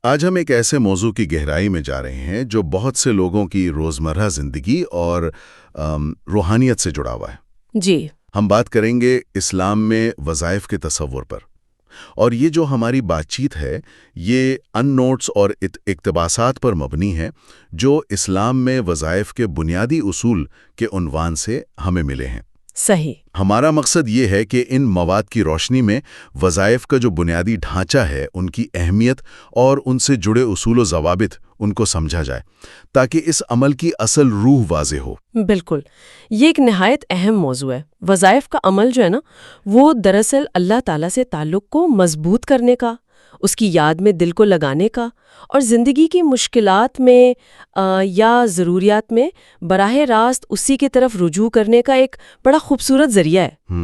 آج ہم ایک ایسے موضوع کی گہرائی میں جا رہے ہیں جو بہت سے لوگوں کی روزمرہ زندگی اور روحانیت سے جڑا ہوا ہے۔ جی۔ ہم بات کریں گے اسلام میں وظائف کے تصور پر، اور یہ جو ہماری بات چیت ہے یہ ان نوٹس اور اقتباسات پر مبنی ہے جو اسلام میں وظائف کے بنیادی اصول کے عنوان سے ہمیں ملے ہیں۔ صحیح۔ ہمارا مقصد یہ ہے کہ ان مواد کی روشنی میں وظائف کا جو بنیادی ڈھانچہ ہے، ان کی اہمیت اور ان سے جڑے اصول و ضوابط ان کو سمجھا جائے تاکہ اس عمل کی اصل روح واضح ہو۔ بالکل، یہ ایک نہایت اہم موضوع ہے۔ وظائف کا عمل جو ہے نا، وہ دراصل اللہ تعالیٰ سے تعلق کو مضبوط کرنے کا، اس کی یاد میں دل کو لگانے کا اور زندگی کی مشکلات میں یا ضروریات میں براہ راست اسی کی طرف رجوع کرنے کا ایک بڑا خوبصورت ذریعہ ہے۔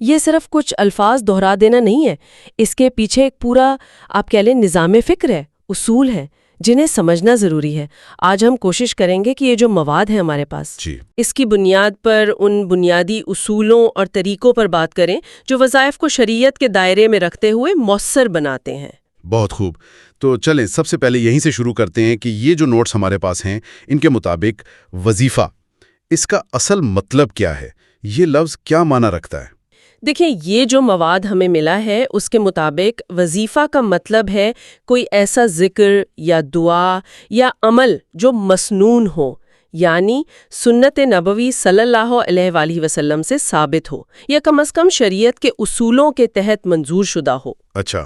یہ صرف کچھ الفاظ دہرا دینا نہیں ہے، اس کے پیچھے ایک پورا آپ کہہ لیں نظام فکر ہے، اصول ہے جنہیں سمجھنا ضروری ہے۔ آج ہم کوشش کریں گے کہ یہ جو مواد ہے ہمارے پاس، اس کی بنیاد پر ان بنیادی اصولوں اور طریقوں پر بات کریں جو وظائف کو شریعت کے دائرے میں رکھتے ہوئے مؤثر بناتے ہیں۔ بہت خوب، تو چلیں سب سے پہلے یہیں سے شروع کرتے ہیں کہ یہ جو نوٹس ہمارے پاس ہیں ان کے مطابق وظیفہ، اس کا اصل مطلب کیا ہے؟ یہ لفظ کیا معنی رکھتا ہے؟ دیکھیں، یہ جو مواد ہمیں ملا ہے اس کے مطابق وظیفہ کا مطلب ہے کوئی ایسا ذکر یا دعا یا عمل جو مسنون ہو، یعنی سنت نبوی صلی اللہ علیہ وآلہ وسلم سے ثابت ہو یا کم از کم شریعت کے اصولوں کے تحت منظور شدہ ہو۔ اچھا۔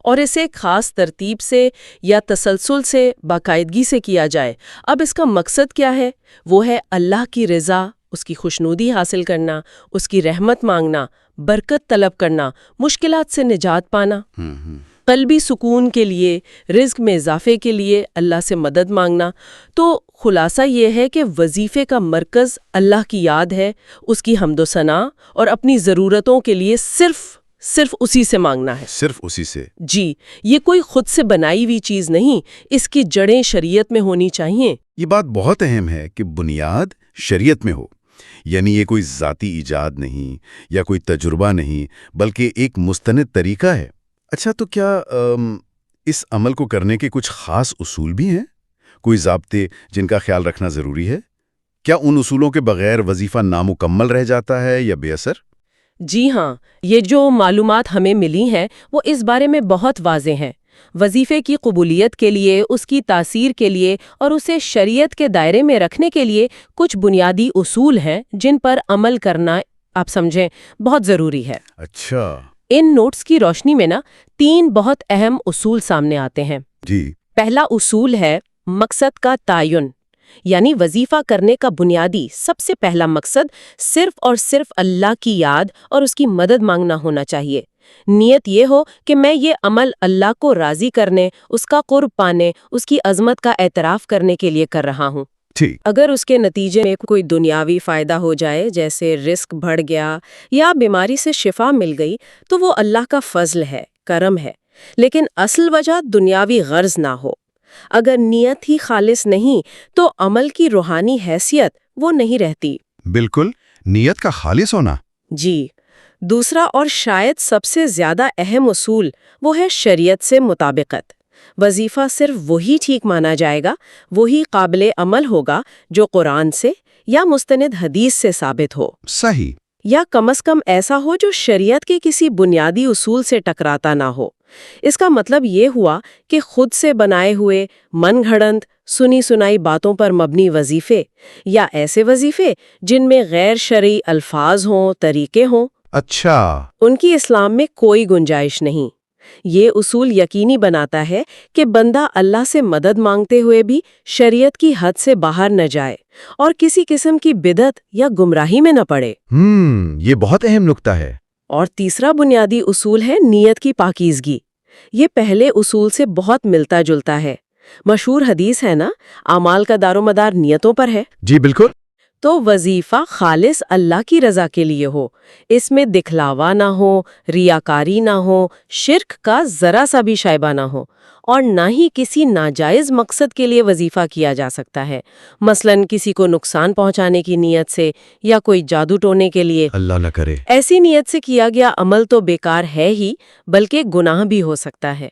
اور اسے خاص ترتیب سے یا تسلسل سے باقاعدگی سے کیا جائے۔ اب اس کا مقصد کیا ہے؟ وہ ہے اللہ کی رضا، اس کی خوشنودی حاصل کرنا، اس کی رحمت مانگنا، برکت طلب کرنا، مشکلات سے نجات پانا، قلبی سکون کے لیے، رزق میں اضافے کے لیے اللہ سے مدد مانگنا۔ تو خلاصہ یہ ہے کہ وظیفے کا مرکز اللہ کی یاد ہے، اس کی حمد و ثنا اور اپنی ضرورتوں کے لیے صرف اسی سے مانگنا ہے۔ صرف اسی سے؟ جی، یہ کوئی خود سے بنائی ہوئی چیز نہیں، اس کی جڑیں شریعت میں ہونی چاہیے۔ یہ بات بہت اہم ہے کہ بنیاد شریعت میں ہو، یعنی یہ کوئی ذاتی ایجاد نہیں یا کوئی تجربہ نہیں، بلکہ ایک مستند طریقہ ہے۔ اچھا، تو کیا اس عمل کو کرنے کے کچھ خاص اصول بھی ہیں؟ کوئی ضابطے جن کا خیال رکھنا ضروری ہے؟ کیا ان اصولوں کے بغیر وظیفہ نامکمل رہ جاتا ہے یا بے اثر؟ جی ہاں، یہ جو معلومات ہمیں ملی ہیں وہ اس بارے میں بہت واضح ہیں۔ وظیفے کی قبولیت کے لیے، اس کی تاثیر کے لیے اور اسے شریعت کے دائرے میں رکھنے کے لیے کچھ بنیادی اصول ہیں جن پر عمل کرنا، آپ سمجھیں، بہت ضروری ہے۔ اچھا۔ ان نوٹس کی روشنی میں 3 بہت اہم اصول سامنے آتے ہیں۔ جی۔ پہلا اصول ہے مقصد کا تعین، یعنی وظیفہ کرنے کا بنیادی سب سے پہلا مقصد صرف اور صرف اللہ کی یاد اور اس کی مدد مانگنا ہونا چاہیے۔ نیت یہ ہو کہ میں یہ عمل اللہ کو راضی کرنے، اس کا قرب پانے، اس کی عظمت کا اعتراف کرنے کے لیے کر رہا ہوں۔ ٹھیک۔ اگر اس کے نتیجے میں کوئی دنیاوی فائدہ ہو جائے، جیسے رزق بڑھ گیا یا بیماری سے شفا مل گئی، تو وہ اللہ کا فضل ہے، کرم ہے، لیکن اصل وجہ دنیاوی غرض نہ ہو۔ اگر نیت ہی خالص نہیں تو عمل کی روحانی حیثیت وہ نہیں رہتی۔ بالکل، نیت کا خالص ہونا۔ جی۔ دوسرا اور شاید سب سے زیادہ اہم اصول وہ ہے شریعت سے مطابقت۔ وظیفہ صرف وہی ٹھیک مانا جائے گا، وہی قابل عمل ہوگا جو قرآن سے یا مستند حدیث سے ثابت ہو۔ صحیح۔ یا کم از کم ایسا ہو جو شریعت کے کسی بنیادی اصول سے ٹکراتا نہ ہو۔ اس کا مطلب یہ ہوا کہ خود سے بنائے ہوئے من گھڑنت سنی سنائی باتوں پر مبنی وظیفے یا ایسے وظیفے جن میں غیر شرعی الفاظ ہوں، طریقے ہوں، اچھا، ان کی اسلام میں کوئی گنجائش نہیں۔ یہ اصول یقینی بناتا ہے کہ بندہ اللہ سے مدد مانگتے ہوئے بھی شریعت کی حد سے باہر نہ جائے اور کسی قسم کی بدعت یا گمراہی میں نہ پڑے۔ یہ بہت اہم نکتہ ہے۔ اور تیسرا بنیادی اصول ہے نیت کی پاکیزگی۔ یہ پہلے اصول سے بہت ملتا جلتا ہے۔ مشہور حدیث ہے نا، اعمال کا دار و مدار نیتوں پر ہے۔ جی بالکل۔ تو وظیفہ خالص اللہ کی رضا کے لیے ہو، اس میں دکھلاوا نہ ہو، ریاکاری نہ ہو، شرک کا ذرا سا بھی شائبہ نہ ہو، اور نہ ہی کسی ناجائز مقصد کے لیے وظیفہ کیا جا سکتا ہے، مثلاً کسی کو نقصان پہنچانے کی نیت سے یا کوئی جادو ٹونے کے لیے۔ اللہ نہ کرے۔ ایسی نیت سے کیا گیا عمل تو بیکار ہے ہی، بلکہ گناہ بھی ہو سکتا ہے۔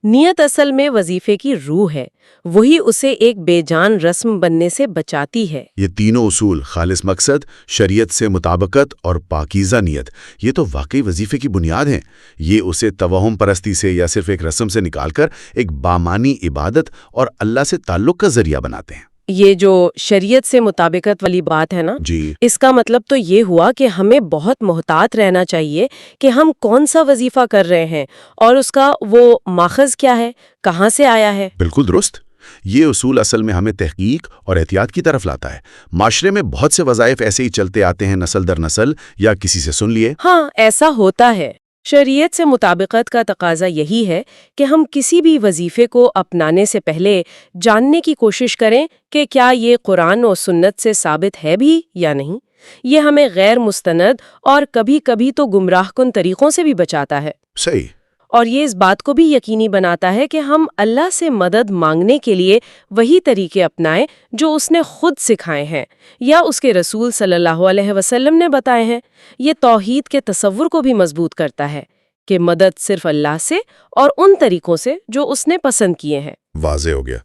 نیت اصل میں وظیفے کی روح ہے، وہی اسے ایک بے جان رسم بننے سے بچاتی ہے۔ یہ تینوں اصول، خالص مقصد، شریعت سے مطابقت اور پاکیزہ نیت، یہ تو واقعی وظیفے کی بنیاد ہیں۔ یہ اسے توہم پرستی سے یا صرف ایک رسم سے نکال کر ایک بامانی عبادت اور اللہ سے تعلق کا ذریعہ بناتے ہیں۔ یہ جو شریعت سے مطابقت والی بات ہے نا، جی، اس کا مطلب تو یہ ہوا کہ ہمیں بہت محتاط رہنا چاہیے کہ ہم کون سا وظیفہ کر رہے ہیں اور اس کا وہ ماخذ کیا ہے، کہاں سے آیا ہے۔ بالکل درست۔ یہ اصول اصل میں ہمیں تحقیق اور احتیاط کی طرف لاتا ہے۔ معاشرے میں بہت سے وظائف ایسے ہی چلتے آتے ہیں، نسل در نسل، یا کسی سے سن لیے۔ ہاں، ایسا ہوتا ہے۔ شریعت سے مطابقت کا تقاضا یہی ہے کہ ہم کسی بھی وظیفے کو اپنانے سے پہلے جاننے کی کوشش کریں کہ کیا یہ قرآن و سنت سے ثابت ہے بھی یا نہیں۔ یہ ہمیں غیر مستند اور کبھی کبھی تو گمراہ کن طریقوں سے بھی بچاتا ہے، صحیح۔ اور یہ اس بات کو بھی یقینی بناتا ہے کہ ہم اللہ سے مدد مانگنے کے لیے وہی طریقے اپنائیں جو اس نے خود سکھائے ہیں یا اس کے رسول صلی اللہ علیہ وسلم نے بتائے ہیں۔ یہ توحید کے تصور کو بھی مضبوط کرتا ہے کہ مدد صرف اللہ سے اور ان طریقوں سے جو اس نے پسند کیے ہیں۔ واضح ہو گیا۔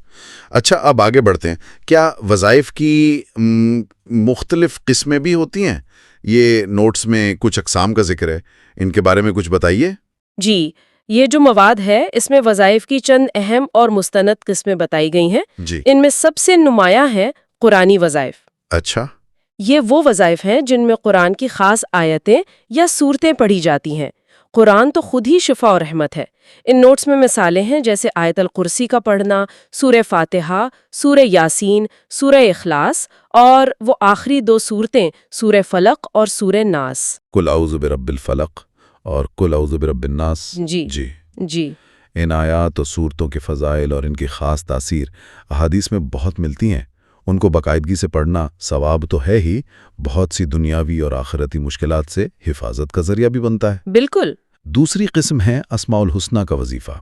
اچھا، اب آگے بڑھتے ہیں۔ کیا وظائف کی مختلف قسمیں بھی ہوتی ہیں؟ یہ نوٹس میں کچھ اقسام کا ذکر ہے، ان کے بارے میں کچھ بتائیے۔ جی، یہ جو مواد ہے اس میں وظائف کی چند اہم اور مستند قسمیں بتائی گئی ہیں۔ جی، ان میں سب سے نمایاں ہیں قرآنی وظائف۔ اچھا، یہ وہ وظائف ہیں جن میں قرآن کی خاص آیتیں یا صورتیں پڑھی جاتی ہیں۔ قرآن تو خود ہی شفا اور رحمت ہے۔ ان نوٹس میں مثالیں ہیں جیسے آیت الکرسی کا پڑھنا، سورہ فاتحہ، سورہ یاسین، سورہ اخلاص، اور وہ آخری دو صورتیں سورہ فلق اور سورہ ناس۔ قل اعوذ برب الفلق اور قل اعوذ برب الناس۔ جی، ان آیات و صورتوں کے فضائل اور ان کی خاص تاثیر احادیث میں بہت ملتی ہیں۔ ان کو باقاعدگی سے پڑھنا ثواب تو ہے ہی، بہت سی دنیاوی اور آخرتی مشکلات سے حفاظت کا ذریعہ بھی بنتا ہے۔ بالکل۔ دوسری قسم ہے اسماء الحسنہ کا وظیفہ،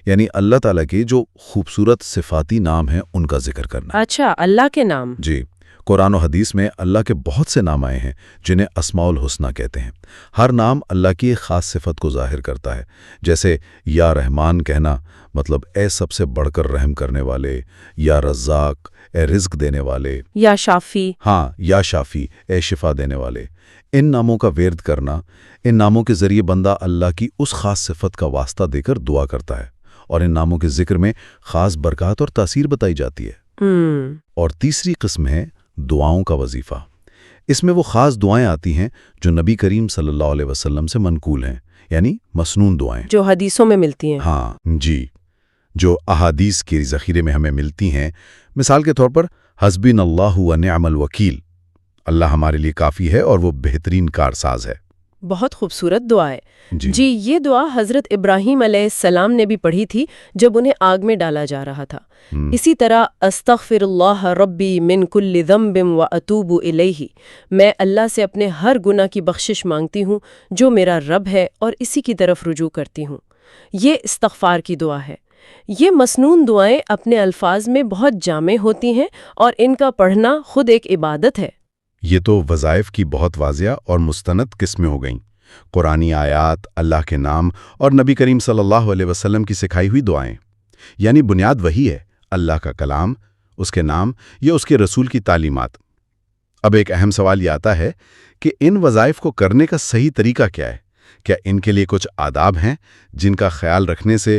یعنی اللہ تعالیٰ کے جو خوبصورت صفاتی نام ہیں ان کا ذکر کرنا۔ اچھا، اللہ کے نام۔ جی، قرآن و حدیث میں اللہ کے بہت سے نام آئے ہیں جنہیں اسماء الحسنہ کہتے ہیں۔ ہر نام اللہ کی ایک خاص صفت کو ظاہر کرتا ہے، جیسے یا رحمان کہنا مطلب اے سب سے بڑھ کر رحم کرنے والے، یا رزاق اے رزق دینے والے، یا شافی۔ ہاں، یا شافی اے شفا دینے والے۔ ان ناموں کا ورد کرنا، ان ناموں کے ذریعے بندہ اللہ کی اس خاص صفت کا واسطہ دے کر دعا کرتا ہے، اور ان ناموں کے ذکر میں خاص برکات اور تاثیر بتائی جاتی ہے۔ اور تیسری قسم ہے دعاؤں کا وظیفہ۔ اس میں وہ خاص دعائیں آتی ہیں جو نبی کریم صلی اللہ علیہ وسلم سے منقول ہیں، یعنی مسنون دعائیں، جو حدیثوں میں ملتی ہیں۔ ہاں جی، جو احادیث کے ذخیرے میں ہمیں ملتی ہیں۔ مثال کے طور پر حسبنا اللہ و نعم الوکیل، اللہ ہمارے لیے کافی ہے اور وہ بہترین کارساز ہے۔ بہت خوبصورت دعا ہے۔ جی، یہ دعا حضرت ابراہیم علیہ السلام نے بھی پڑھی تھی جب انہیں آگ میں ڈالا جا رہا تھا۔ اسی طرح استغفر اللہ ربی من کل ذنب و اتوب الیہ، میں اللہ سے اپنے ہر گناہ کی بخشش مانگتی ہوں جو میرا رب ہے اور اسی کی طرف رجوع کرتی ہوں۔ یہ استغفار کی دعا ہے۔ یہ مسنون دعائیں اپنے الفاظ میں بہت جامع ہوتی ہیں اور ان کا پڑھنا خود ایک عبادت ہے۔ یہ تو وظائف کی بہت واضح اور مستند قسمیں ہو گئیں۔ قرآنی آیات، اللہ کے نام اور نبی کریم صلی اللہ علیہ وسلم کی سکھائی ہوئی دعائیں، یعنی بنیاد وہی ہے، اللہ کا کلام، اس کے نام یا اس کے رسول کی تعلیمات۔ اب ایک اہم سوال یہ آتا ہے کہ ان وظائف کو کرنے کا صحیح طریقہ کیا ہے؟ کیا ان کے لیے کچھ آداب ہیں جن کا خیال رکھنے سے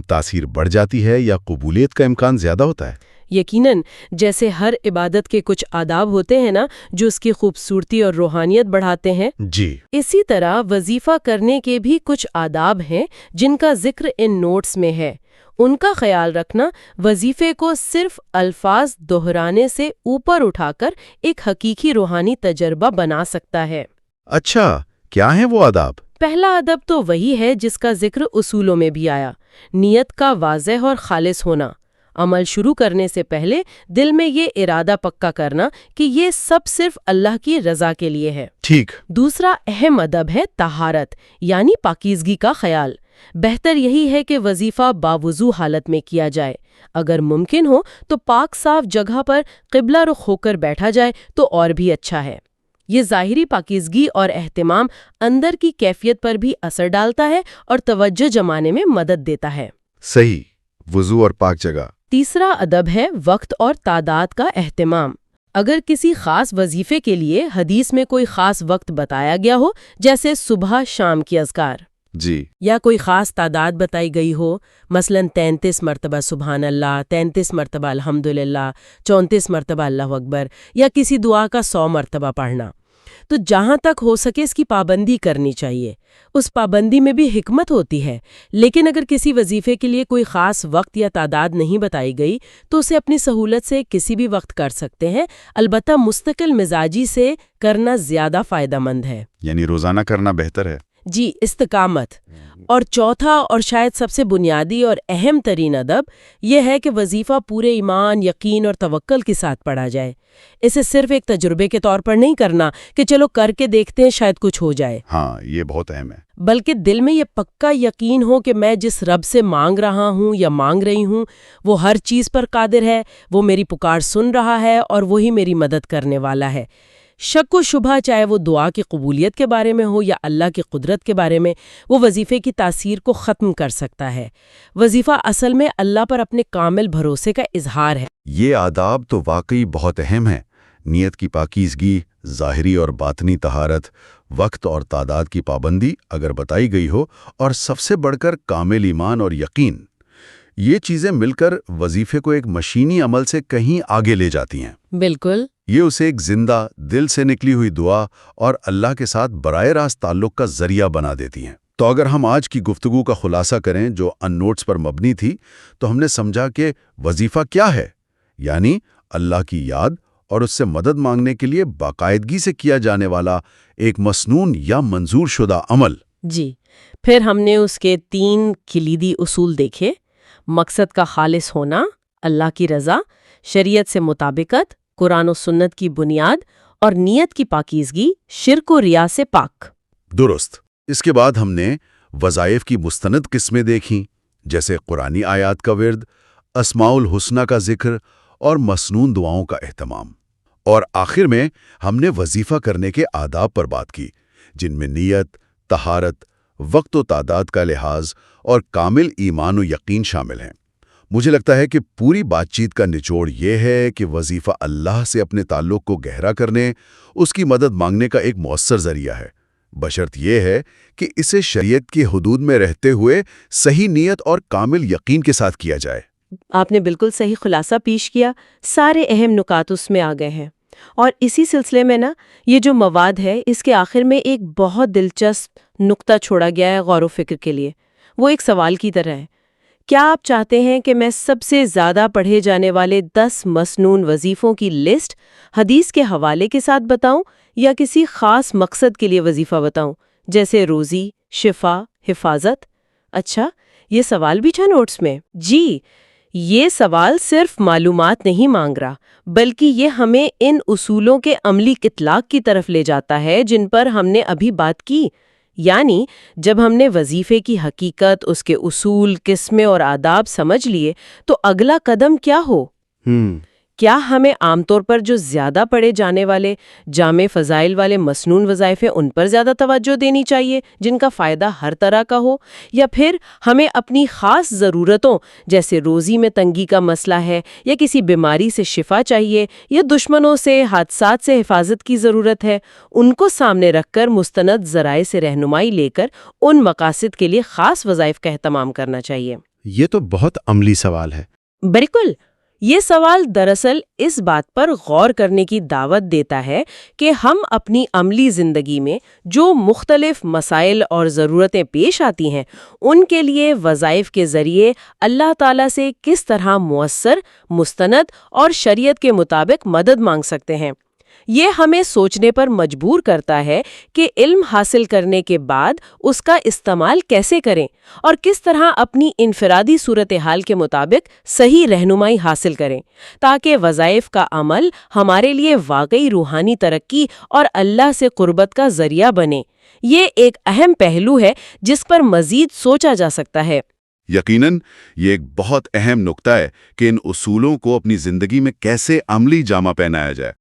تاثیر بڑھ جاتی ہے یا قبولیت کا امکان زیادہ ہوتا ہے؟ یقیناً، جیسے ہر عبادت کے کچھ آداب ہوتے ہیں نا جو اس کی خوبصورتی اور روحانیت بڑھاتے ہیں، جی، اسی طرح وظیفہ کرنے کے بھی کچھ آداب ہیں جن کا ذکر ان نوٹس میں ہے۔ ان کا خیال رکھنا وظیفے کو صرف الفاظ دہرانے سے اوپر اٹھا کر ایک حقیقی روحانی تجربہ بنا سکتا ہے۔ اچھا، کیا ہیں وہ آداب؟ پہلا ادب تو وہی ہے جس کا ذکر اصولوں میں بھی آیا، نیت کا واضح اور خالص ہونا۔ عمل شروع کرنے سے پہلے دل میں یہ ارادہ پکا کرنا کہ یہ سب صرف اللہ کی رضا کے لیے ہے۔ ٹھیک۔ دوسرا اہم ادب ہے طہارت، یعنی پاکیزگی کا خیال۔ بہتر یہی ہے کہ وظیفہ باوضو حالت میں کیا جائے۔ اگر ممکن ہو تو پاک صاف جگہ پر قبلہ رخ ہو کر بیٹھا جائے تو اور بھی اچھا ہے۔ یہ ظاہری پاکیزگی اور اہتمام اندر کی کیفیت پر بھی اثر ڈالتا ہے اور توجہ جمانے میں مدد دیتا ہے۔ صحیح، وضو اور پاک جگہ۔ تیسرا ادب ہے وقت اور تعداد کا اہتمام۔ اگر کسی خاص وظیفے کے لیے حدیث میں کوئی خاص وقت بتایا گیا ہو، جیسے صبح شام کی اذکار، جی، یا کوئی خاص تعداد بتائی گئی ہو، مثلا 33 مرتبہ سبحان اللہ، 33 مرتبہ الحمدللہ، 34 مرتبہ اللہ اکبر، یا کسی دعا کا 100 مرتبہ پڑھنا، تو جہاں تک ہو سکے اس کی پابندی کرنی چاہیے۔ اس پابندی میں بھی حکمت ہوتی ہے، لیکن اگر کسی وظیفے کے لیے کوئی خاص وقت یا تعداد نہیں بتائی گئی تو اسے اپنی سہولت سے کسی بھی وقت کر سکتے ہیں، البتہ مستقل مزاجی سے کرنا زیادہ فائدہ مند ہے۔ یعنی روزانہ کرنا بہتر ہے۔ جی، استقامت۔ اور چوتھا اور شاید سب سے بنیادی اور اہم ترین ادب یہ ہے کہ وظیفہ پورے ایمان، یقین اور توکل کے ساتھ پڑھا جائے۔ اسے صرف ایک تجربے کے طور پر نہیں کرنا کہ چلو کر کے دیکھتے ہیں شاید کچھ ہو جائے، ہاں، یہ بہت اہم ہے۔ بلکہ دل میں یہ پکا یقین ہو کہ میں جس رب سے مانگ رہا ہوں یا مانگ رہی ہوں وہ ہر چیز پر قادر ہے، وہ میری پکار سن رہا ہے اور وہی میری مدد کرنے والا ہے۔ شک و شبہ چاہے وہ دعا کی قبولیت کے بارے میں ہو یا اللہ کی قدرت کے بارے میں، وہ وظیفے کی تاثیر کو ختم کر سکتا ہے۔ وظیفہ اصل میں اللہ پر اپنے کامل بھروسے کا اظہار ہے۔ یہ آداب تو واقعی بہت اہم ہیں۔ نیت کی پاکیزگی، ظاہری اور باطنی طہارت، وقت اور تعداد کی پابندی اگر بتائی گئی ہو، اور سب سے بڑھ کر کامل ایمان اور یقین، یہ چیزیں مل کر وظیفے کو ایک مشینی عمل سے کہیں آگے لے جاتی ہیں۔ بالکل۔ یہ اسے ایک زندہ، دل سے نکلی ہوئی دعا اور اللہ کے ساتھ براہ راست تعلق کا ذریعہ بنا دیتی ہیں۔ تو اگر ہم آج کی گفتگو کا خلاصہ کریں جو ان نوٹس پر مبنی تھی، تو ہم نے سمجھا کہ وظیفہ کیا ہے، یعنی اللہ کی یاد اور اس سے مدد مانگنے کے لیے باقاعدگی سے کیا جانے والا ایک مسنون یا منظور شدہ عمل۔ جی، پھر ہم نے اس کے 3 کلیدی اصول دیکھے: مقصد کا خالص ہونا، اللہ کی رضا، شریعت سے مطابقت، قرآن و سنت کی بنیاد، اور نیت کی پاکیزگی، شرک و ریا سے پاک۔ درست۔ اس کے بعد ہم نے وظائف کی مستند قسمیں دیکھیں، جیسے قرآنی آیات کا ورد، اسماء الحسنہ کا ذکر اور مسنون دعاؤں کا اہتمام۔ اور آخر میں ہم نے وظیفہ کرنے کے آداب پر بات کی، جن میں نیت، طہارت، وقت و تعداد کا لحاظ اور کامل ایمان و یقین شامل ہیں۔ مجھے لگتا ہے کہ پوری بات چیت کا نچوڑ یہ ہے کہ وظیفہ اللہ سے اپنے تعلق کو گہرا کرنے، اس کی مدد مانگنے کا ایک مؤثر ذریعہ ہے، بشرط یہ ہے کہ اسے شریعت کی حدود میں رہتے ہوئے صحیح نیت اور کامل یقین کے ساتھ کیا جائے۔ آپ نے بالکل صحیح خلاصہ پیش کیا، سارے اہم نکات اس میں آ گئے ہیں۔ اور اسی سلسلے میں یہ جو مواد ہے، اس کے آخر میں ایک بہت دلچسپ نقطہ چھوڑا گیا ہے غور و فکر کے لیے۔ وہ ایک سوال کی طرح ہے: کیا آپ چاہتے ہیں کہ میں سب سے زیادہ پڑھے جانے والے 10 مسنون وظیفوں کی لسٹ حدیث کے حوالے کے ساتھ بتاؤں، یا کسی خاص مقصد کے لیے وظیفہ بتاؤں، جیسے روزی، شفا، حفاظت؟ اچھا، یہ سوال بھی تھا نوٹس میں؟ جی، یہ سوال صرف معلومات نہیں مانگ رہا، بلکہ یہ ہمیں ان اصولوں کے عملی اطلاق کی طرف لے جاتا ہے جن پر ہم نے ابھی بات کی۔ یعنی جب ہم نے وظیفے کی حقیقت، اس کے اصول، قسمیں اور آداب سمجھ لیے، تو اگلا قدم کیا ہو؟ کیا ہمیں عام طور پر جو زیادہ پڑھے جانے والے جامع فضائل والے مسنون وظائف ہیں ان پر زیادہ توجہ دینی چاہیے جن کا فائدہ ہر طرح کا ہو، یا پھر ہمیں اپنی خاص ضرورتوں جیسے روزی میں تنگی کا مسئلہ ہے، یا کسی بیماری سے شفا چاہیے، یا دشمنوں سے، حادثات سے حفاظت کی ضرورت ہے، ان کو سامنے رکھ کر مستند ذرائع سے رہنمائی لے کر ان مقاصد کے لیے خاص وظائف کا اہتمام کرنا چاہیے؟ یہ تو بہت عملی سوال ہے۔ بالکل۔ یہ سوال دراصل اس بات پر غور کرنے کی دعوت دیتا ہے کہ ہم اپنی عملی زندگی میں جو مختلف مسائل اور ضرورتیں پیش آتی ہیں، ان کے لیے وظائف کے ذریعے اللہ تعالیٰ سے کس طرح مؤثر، مستند اور شریعت کے مطابق مدد مانگ سکتے ہیں۔ یہ ہمیں سوچنے پر مجبور کرتا ہے کہ علم حاصل کرنے کے بعد اس کا استعمال کیسے کریں اور کس طرح اپنی انفرادی صورتحال کے مطابق صحیح رہنمائی حاصل کریں، تاکہ وظائف کا عمل ہمارے لیے واقعی روحانی ترقی اور اللہ سے قربت کا ذریعہ بنے۔ یہ ایک اہم پہلو ہے جس پر مزید سوچا جا سکتا ہے۔ یقیناً یہ ایک بہت اہم نقطہ ہے کہ ان اصولوں کو اپنی زندگی میں کیسے عملی جامہ پہنایا جائے۔